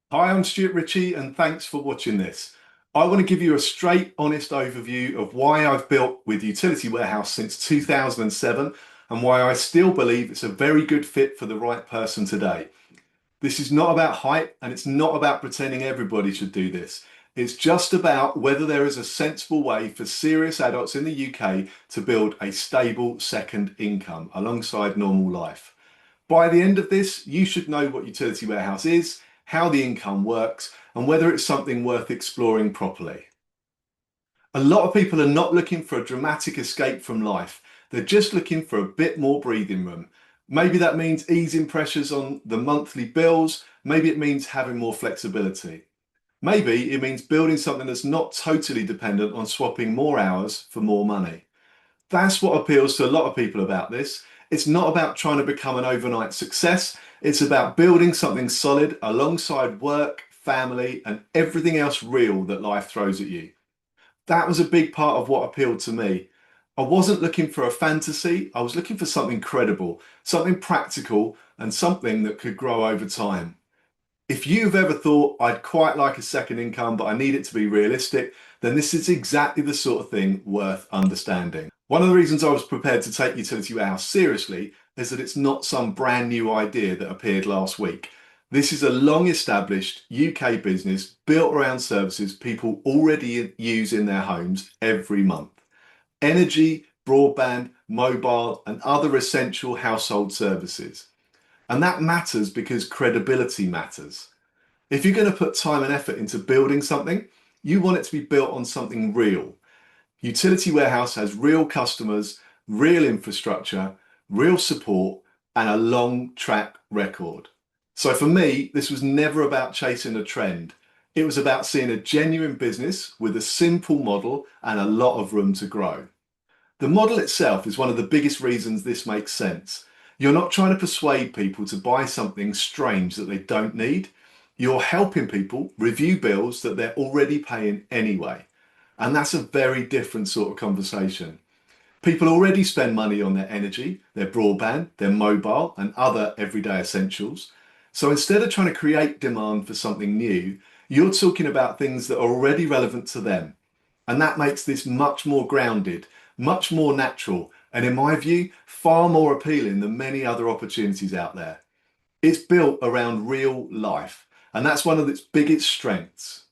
Hi, I'm Stuart Ritchie, and thanks for watching this. I want to give you a straight, honest overview of why I've built with Utility Warehouse since 2007 and why I still believe it's a very good fit for the right person today. This is not about hype and it's not about pretending everybody should do this. It's just about whether there is a sensible way for serious adults in the UK to build a stable second income alongside normal life. By the end of this, you should know what Utility Warehouse is, how the income works, and whether it's something worth exploring properly. A lot of people are not looking for a dramatic escape from life. They're just looking for a bit more breathing room. Maybe that means easing pressures on the monthly bills. Maybe it means having more flexibility. Maybe it means building something that's not totally dependent on swapping more hours for more money. That's what appeals to a lot of people about this. It's not about trying to become an overnight success. It's about building something solid alongside work, family, and everything else real that life throws at you. That was a big part of what appealed to me. I wasn't looking for a fantasy. I was looking for something credible, something practical, and something that could grow over time. If you've ever thought I'd quite like a second income, but I need it to be realistic, then this is exactly the sort of thing worth understanding. One of the reasons I was prepared to take Utility Warehouse seriously is that it's not some brand new idea that appeared last week. This is a long established UK business built around services people already use in their homes every month. Energy, broadband, mobile, and other essential household services. And that matters because credibility matters. If you're going to put time and effort into building something, you want it to be built on something real. Utility Warehouse has real customers, real infrastructure, real support, and a long track record. So for me, this was never about chasing a trend. It was about seeing a genuine business with a simple model and a lot of room to grow. The model itself is one of the biggest reasons this makes sense. You're not trying to persuade people to buy something strange that they don't need. You're helping people review bills that they're already paying anyway. And that's a very different sort of conversation. People already spend money on their energy, their broadband, their mobile, and other everyday essentials. So instead of trying to create demand for something new, you're talking about things that are already relevant to them. And that makes this much more grounded, much more natural, and in my view, far more appealing than many other opportunities out there. It's built around real life, and that's one of its biggest strengths.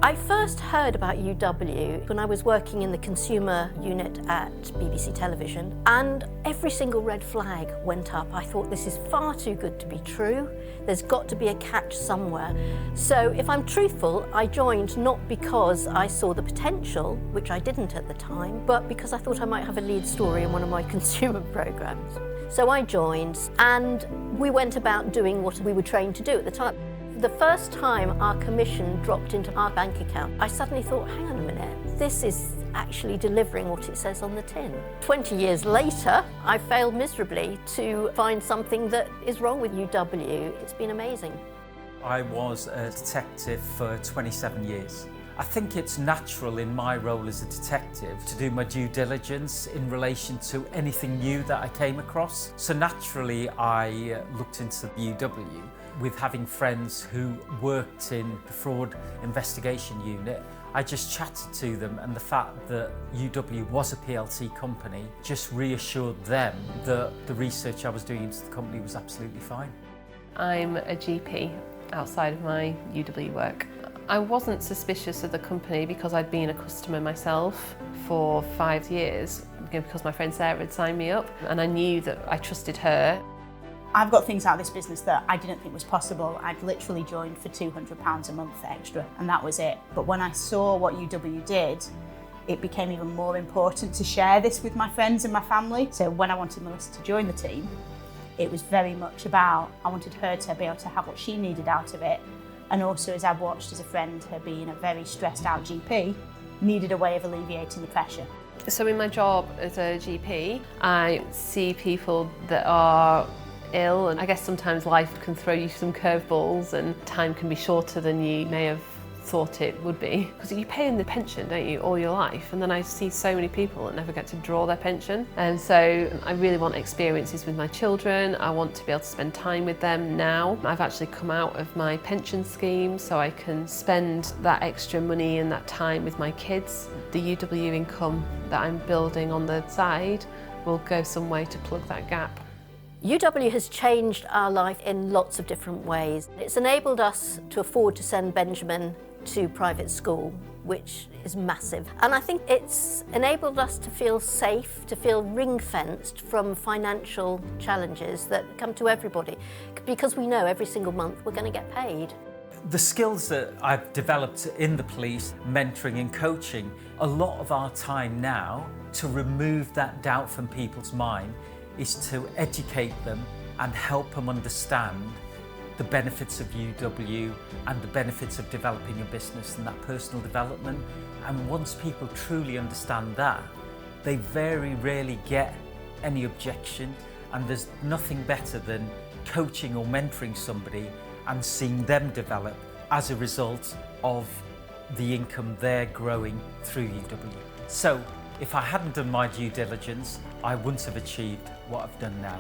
I first heard about UW when I was working in the consumer unit at BBC Television, and every single red flag went up. I thought, this is far too good to be true. There's got to be a catch somewhere. So if I'm truthful, I joined not because I saw the potential, which I didn't at the time, but because I thought I might have a lead story in one of my consumer programs. So I joined, and we went about doing what we were trained to do at the time. The first time our commission dropped into our bank account, I suddenly thought, hang on a minute, this is actually delivering what it says on the tin. 20 years later, I failed miserably to find something that is wrong with UW. It's been amazing. I was a detective for 27 years. I think it's natural in my role as a detective to do my due diligence in relation to anything new that I came across. So naturally, I looked into UW. With having friends who worked in the fraud investigation unit, I just chatted to them, and the fact that UW was a PLC company just reassured them that the research I was doing into the company was absolutely fine. I'm a GP outside of my UW work. I wasn't suspicious of the company because I'd been a customer myself for 5 years, because my friend Sarah had signed me up, and I knew that I trusted her. I've got things out of this business that I didn't think was possible. I'd literally joined for £200 a month extra, and that was it. But when I saw what UW did, it became even more important to share this with my friends and my family. So when I wanted Melissa to join the team, it was very much about, I wanted her to be able to have what she needed out of it. And also, as I've watched as a friend, her being a very stressed out GP, needed a way of alleviating the pressure. So in my job as a GP, I see people that are ill, and I guess sometimes life can throw you some curveballs and time can be shorter than you may have thought it would be. Because you pay in the pension, don't you, all your life, and then I see so many people that never get to draw their pension. And so I really want experiences with my children. I want to be able to spend time with them now. I've actually come out of my pension scheme so I can spend that extra money and that time with my kids. The UW income that I'm building on the side will go some way to plug that gap. UW has changed our life in lots of different ways. It's enabled us to afford to send Benjamin to private school, which is massive. And I think it's enabled us to feel safe, to feel ring-fenced from financial challenges that come to everybody, because we know every single month we're going to get paid. The skills that I've developed in the police, mentoring and coaching, a lot of our time now to remove that doubt from people's mind is to educate them and help them understand the benefits of UW and the benefits of developing a business and that personal development. And once people truly understand that, they very rarely get any objection, and there's nothing better than coaching or mentoring somebody and seeing them develop as a result of the income they're growing through UW. So if I hadn't done my due diligence, I wouldn't have achieved what I've done now.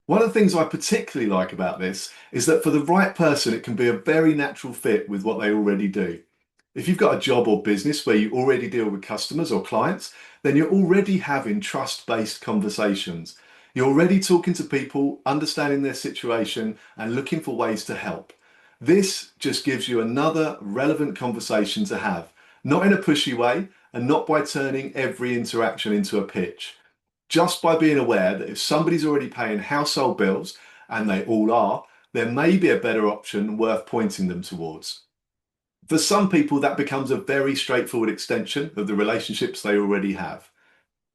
One of the things I particularly like about this is that for the right person, it can be a very natural fit with what they already do. If you've got a job or business where you already deal with customers or clients, then you're already having trust-based conversations. You're already talking to people, understanding their situation and looking for ways to help. This just gives you another relevant conversation to have, not in a pushy way and not by turning every interaction into a pitch. Just by being aware that if somebody's already paying household bills, and they all are, there may be a better option worth pointing them towards. For some people, that becomes a very straightforward extension of the relationships they already have.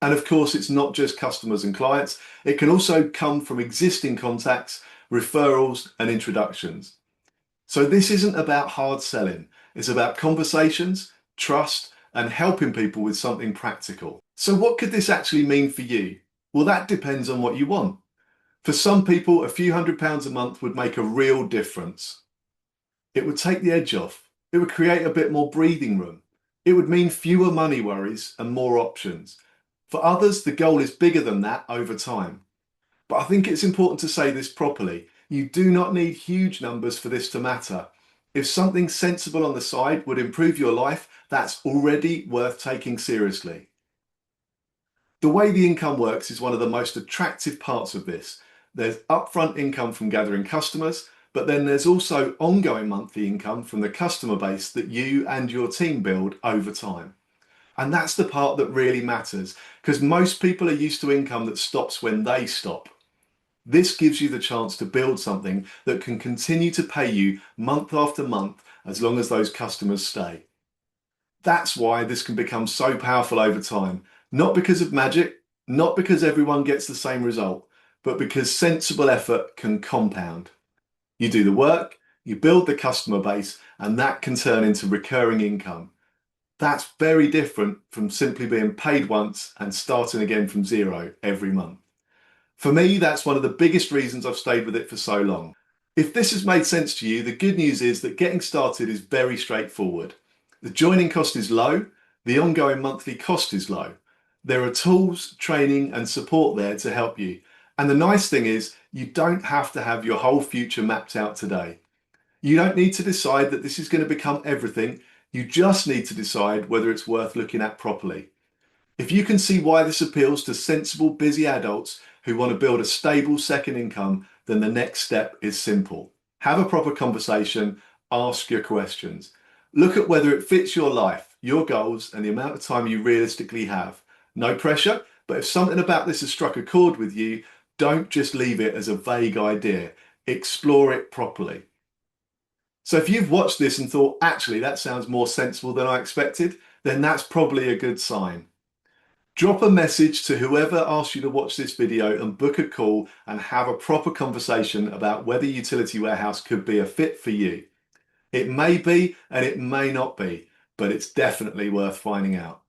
And of course, it's not just customers and clients. It can also come from existing contacts, referrals, and introductions. So this isn't about hard selling. It's about conversations, trust, and helping people with something practical. So what could this actually mean for you? Well, that depends on what you want. For some people, a few £100s a month would make a real difference. It would take the edge off. It would create a bit more breathing room. It would mean fewer money worries and more options. For others, the goal is bigger than that over time. But I think it's important to say this properly. You do not need huge numbers for this to matter. If something sensible on the side would improve your life, that's already worth taking seriously. The way the income works is one of the most attractive parts of this. There's upfront income from gathering customers, but then there's also ongoing monthly income from the customer base that you and your team build over time. And that's the part that really matters, because most people are used to income that stops when they stop. This gives you the chance to build something that can continue to pay you month after month as long as those customers stay. That's why this can become so powerful over time, not because of magic, not because everyone gets the same result, but because sensible effort can compound. You do the work, you build the customer base, and that can turn into recurring income. That's very different from simply being paid once and starting again from zero every month. For me, that's one of the biggest reasons I've stayed with it for so long. If this has made sense to you, the good news is that getting started is very straightforward. The joining cost is low, the ongoing monthly cost is low. There are tools, training, and support there to help you. And the nice thing is, you don't have to have your whole future mapped out today. You don't need to decide that this is going to become everything. You just need to decide whether it's worth looking at properly. If you can see why this appeals to sensible, busy adults who want to build a stable second income, then the next step is simple. Have a proper conversation, ask your questions. Look at whether it fits your life, your goals, and the amount of time you realistically have. No pressure, but if something about this has struck a chord with you, don't just leave it as a vague idea. Explore it properly. So if you've watched this and thought, actually, that sounds more sensible than I expected, then that's probably a good sign. Drop a message to whoever asked you to watch this video and book a call and have a proper conversation about whether Utility Warehouse could be a fit for you. It may be and it may not be, but it's definitely worth finding out.